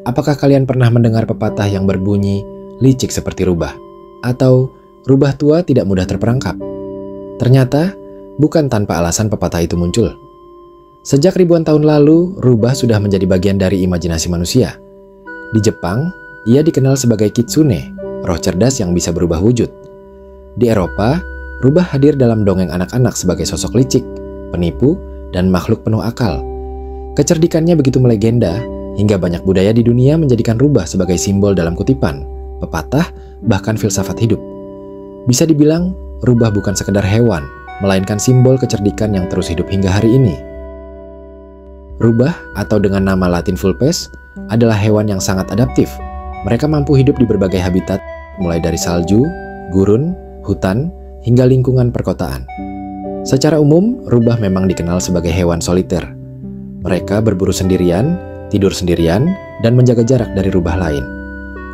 Apakah kalian pernah mendengar pepatah yang berbunyi, licik seperti rubah, atau rubah tua tidak mudah terperangkap? Ternyata, bukan tanpa alasan pepatah itu muncul. Sejak ribuan tahun lalu, rubah sudah menjadi bagian dari imajinasi manusia. Di Jepang, ia dikenal sebagai kitsune, roh cerdas yang bisa berubah wujud. Di Eropa, rubah hadir dalam dongeng anak-anak sebagai sosok licik, penipu, dan makhluk penuh akal. Kecerdikannya begitu melegenda, hingga banyak budaya di dunia menjadikan rubah sebagai simbol dalam kutipan, pepatah, bahkan filsafat hidup. Bisa dibilang, rubah bukan sekedar hewan, melainkan simbol kecerdikan yang terus hidup hingga hari ini. Rubah, atau dengan nama Latin vulpes, adalah hewan yang sangat adaptif. Mereka mampu hidup di berbagai habitat, mulai dari salju, gurun, hutan, hingga lingkungan perkotaan. Secara umum, rubah memang dikenal sebagai hewan soliter. Mereka berburu sendirian, tidur sendirian, dan menjaga jarak dari rubah lain.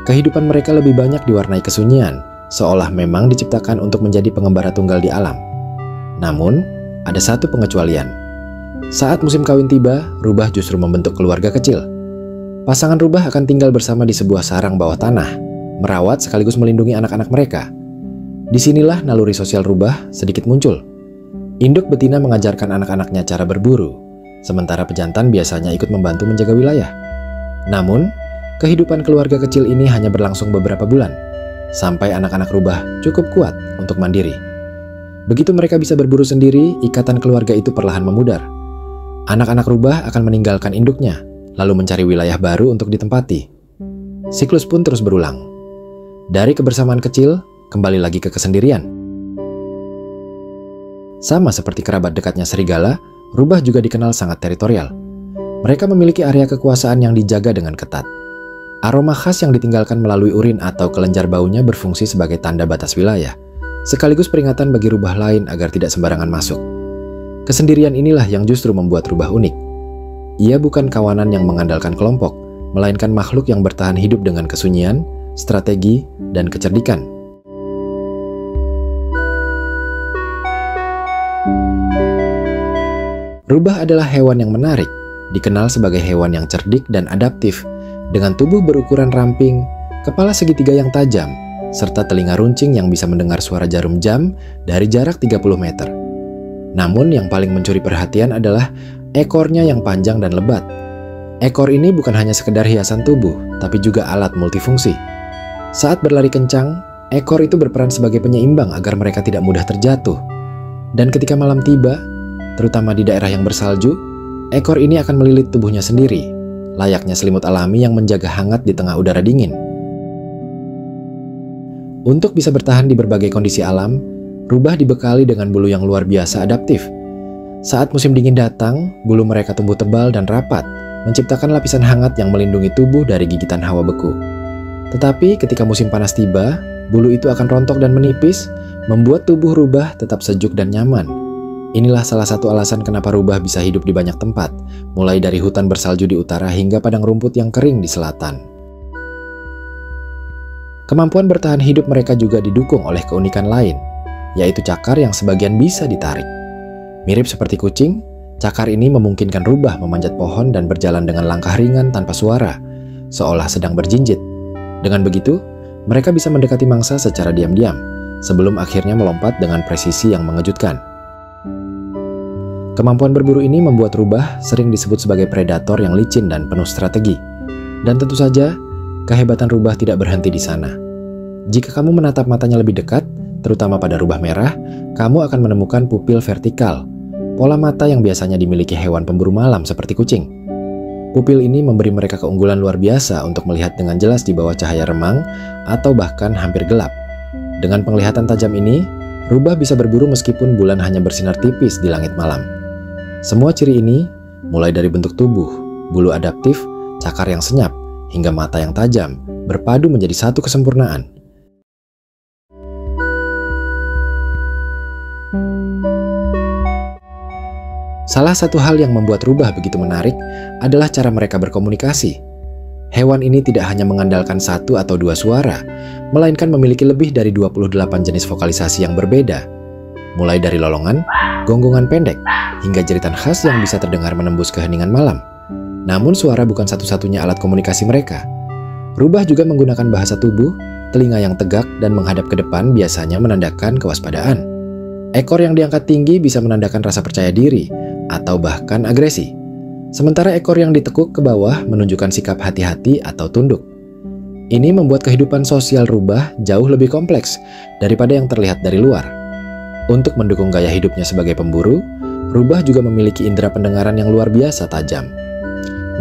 Kehidupan mereka lebih banyak diwarnai kesunyian, seolah memang diciptakan untuk menjadi pengembara tunggal di alam. Namun, ada satu pengecualian. Saat musim kawin tiba, rubah justru membentuk keluarga kecil. Pasangan rubah akan tinggal bersama di sebuah sarang bawah tanah, merawat sekaligus melindungi anak-anak mereka. Disinilah naluri sosial rubah sedikit muncul. Induk betina mengajarkan anak-anaknya cara berburu, sementara pejantan biasanya ikut membantu menjaga wilayah. Namun, kehidupan keluarga kecil ini hanya berlangsung beberapa bulan, sampai anak-anak rubah cukup kuat untuk mandiri. Begitu mereka bisa berburu sendiri, ikatan keluarga itu perlahan memudar. Anak-anak rubah akan meninggalkan induknya, lalu mencari wilayah baru untuk ditempati. Siklus pun terus berulang. Dari kebersamaan kecil, kembali lagi ke kesendirian. Sama seperti kerabat dekatnya serigala, rubah juga dikenal sangat teritorial. Mereka memiliki area kekuasaan yang dijaga dengan ketat. Aroma khas yang ditinggalkan melalui urin atau kelenjar baunya berfungsi sebagai tanda batas wilayah, sekaligus peringatan bagi rubah lain agar tidak sembarangan masuk. Kesendirian inilah yang justru membuat rubah unik. Ia bukan kawanan yang mengandalkan kelompok, melainkan makhluk yang bertahan hidup dengan kesunyian, strategi, dan kecerdikan. Rubah adalah hewan yang menarik, dikenal sebagai hewan yang cerdik dan adaptif, dengan tubuh berukuran ramping, kepala segitiga yang tajam, serta telinga runcing yang bisa mendengar suara jarum jam dari jarak 30 meter. Namun yang paling mencuri perhatian adalah ekornya yang panjang dan lebat. Ekor ini bukan hanya sekedar hiasan tubuh, tapi juga alat multifungsi. Saat berlari kencang, ekor itu berperan sebagai penyeimbang agar mereka tidak mudah terjatuh. Dan ketika malam tiba, terutama di daerah yang bersalju, ekor ini akan melilit tubuhnya sendiri, layaknya selimut alami yang menjaga hangat di tengah udara dingin. Untuk bisa bertahan di berbagai kondisi alam, rubah dibekali dengan bulu yang luar biasa adaptif. Saat musim dingin datang, bulu mereka tumbuh tebal dan rapat, menciptakan lapisan hangat yang melindungi tubuh dari gigitan hawa beku. Tetapi ketika musim panas tiba, bulu itu akan rontok dan menipis, membuat tubuh rubah tetap sejuk dan nyaman. Inilah salah satu alasan kenapa rubah bisa hidup di banyak tempat, mulai dari hutan bersalju di utara hingga padang rumput yang kering di selatan. Kemampuan bertahan hidup mereka juga didukung oleh keunikan lain, yaitu cakar yang sebagian bisa ditarik. Mirip seperti kucing, cakar ini memungkinkan rubah memanjat pohon dan berjalan dengan langkah ringan tanpa suara, seolah sedang berjinjit. Dengan begitu, mereka bisa mendekati mangsa secara diam-diam, sebelum akhirnya melompat dengan presisi yang mengejutkan. Kemampuan berburu ini membuat rubah sering disebut sebagai predator yang licin dan penuh strategi. Dan tentu saja, kehebatan rubah tidak berhenti di sana. Jika kamu menatap matanya lebih dekat, terutama pada rubah merah, kamu akan menemukan pupil vertikal, pola mata yang biasanya dimiliki hewan pemburu malam seperti kucing. Pupil ini memberi mereka keunggulan luar biasa untuk melihat dengan jelas di bawah cahaya remang atau bahkan hampir gelap. Dengan penglihatan tajam ini, rubah bisa berburu meskipun bulan hanya bersinar tipis di langit malam. Semua ciri ini, mulai dari bentuk tubuh, bulu adaptif, cakar yang senyap, hingga mata yang tajam, berpadu menjadi satu kesempurnaan. Salah satu hal yang membuat rubah begitu menarik adalah cara mereka berkomunikasi. Hewan ini tidak hanya mengandalkan satu atau dua suara, melainkan memiliki lebih dari 28 jenis vokalisasi yang berbeda. mulai dari lolongan, gonggongan pendek, hingga jeritan khas yang bisa terdengar menembus keheningan malam. Namun suara bukan satu-satunya alat komunikasi mereka. Rubah juga menggunakan bahasa tubuh, telinga yang tegak dan menghadap ke depan biasanya menandakan kewaspadaan. Ekor yang diangkat tinggi bisa menandakan rasa percaya diri atau bahkan agresi. Sementara ekor yang ditekuk ke bawah menunjukkan sikap hati-hati atau tunduk. Ini membuat kehidupan sosial rubah jauh lebih kompleks daripada yang terlihat dari luar. Untuk mendukung gaya hidupnya sebagai pemburu, rubah juga memiliki indera pendengaran yang luar biasa tajam.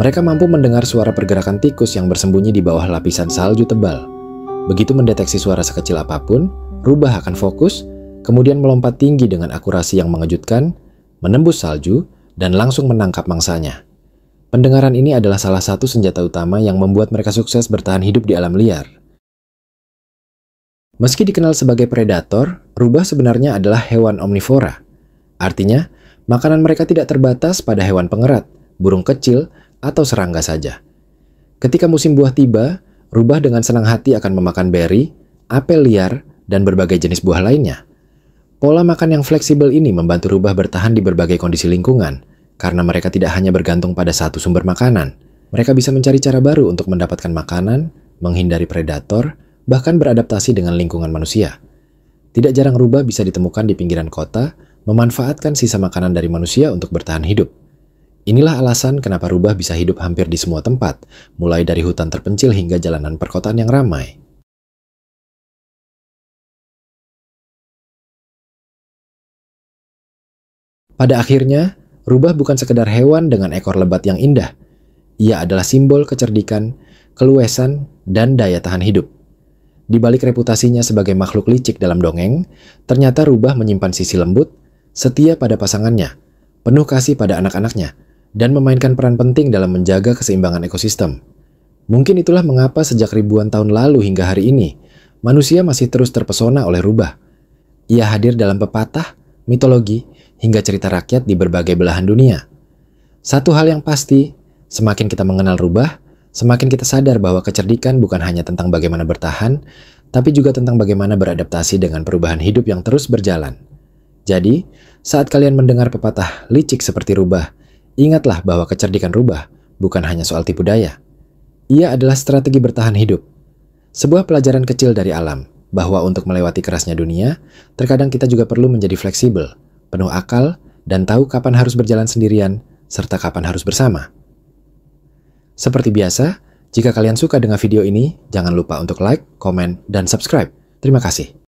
Mereka mampu mendengar suara pergerakan tikus yang bersembunyi di bawah lapisan salju tebal. Begitu mendeteksi suara sekecil apapun, rubah akan fokus, kemudian melompat tinggi dengan akurasi yang mengejutkan, menembus salju, dan langsung menangkap mangsanya. Pendengaran ini adalah salah satu senjata utama yang membuat mereka sukses bertahan hidup di alam liar. Meski dikenal sebagai predator, rubah sebenarnya adalah hewan omnivora. Artinya, makanan mereka tidak terbatas pada hewan pengerat, burung kecil, atau serangga saja. Ketika musim buah tiba, rubah dengan senang hati akan memakan beri, apel liar, dan berbagai jenis buah lainnya. Pola makan yang fleksibel ini membantu rubah bertahan di berbagai kondisi lingkungan, karena mereka tidak hanya bergantung pada satu sumber makanan. Mereka bisa mencari cara baru untuk mendapatkan makanan, menghindari predator, bahkan beradaptasi dengan lingkungan manusia. Tidak jarang rubah bisa ditemukan di pinggiran kota, memanfaatkan sisa makanan dari manusia untuk bertahan hidup. Inilah alasan kenapa rubah bisa hidup hampir di semua tempat, mulai dari hutan terpencil hingga jalanan perkotaan yang ramai. Pada akhirnya, rubah bukan sekedar hewan dengan ekor lebat yang indah. Ia adalah simbol kecerdikan, keluasan, dan daya tahan hidup. Di balik reputasinya sebagai makhluk licik dalam dongeng, ternyata rubah menyimpan sisi lembut, setia pada pasangannya, penuh kasih pada anak-anaknya, dan memainkan peran penting dalam menjaga keseimbangan ekosistem. Mungkin itulah mengapa sejak ribuan tahun lalu hingga hari ini, manusia masih terus terpesona oleh rubah. Ia hadir dalam pepatah, mitologi, hingga cerita rakyat di berbagai belahan dunia. Satu hal yang pasti, semakin kita mengenal rubah, semakin kita sadar bahwa kecerdikan bukan hanya tentang bagaimana bertahan, tapi juga tentang bagaimana beradaptasi dengan perubahan hidup yang terus berjalan. Jadi, saat kalian mendengar pepatah licik seperti rubah, ingatlah bahwa kecerdikan rubah bukan hanya soal tipu daya. Ia adalah strategi bertahan hidup. Sebuah pelajaran kecil dari alam, bahwa untuk melewati kerasnya dunia, terkadang kita juga perlu menjadi fleksibel, penuh akal, dan tahu kapan harus berjalan sendirian, serta kapan harus bersama. Seperti biasa, jika kalian suka dengan video ini, jangan lupa untuk like, komen, dan subscribe. Terima kasih.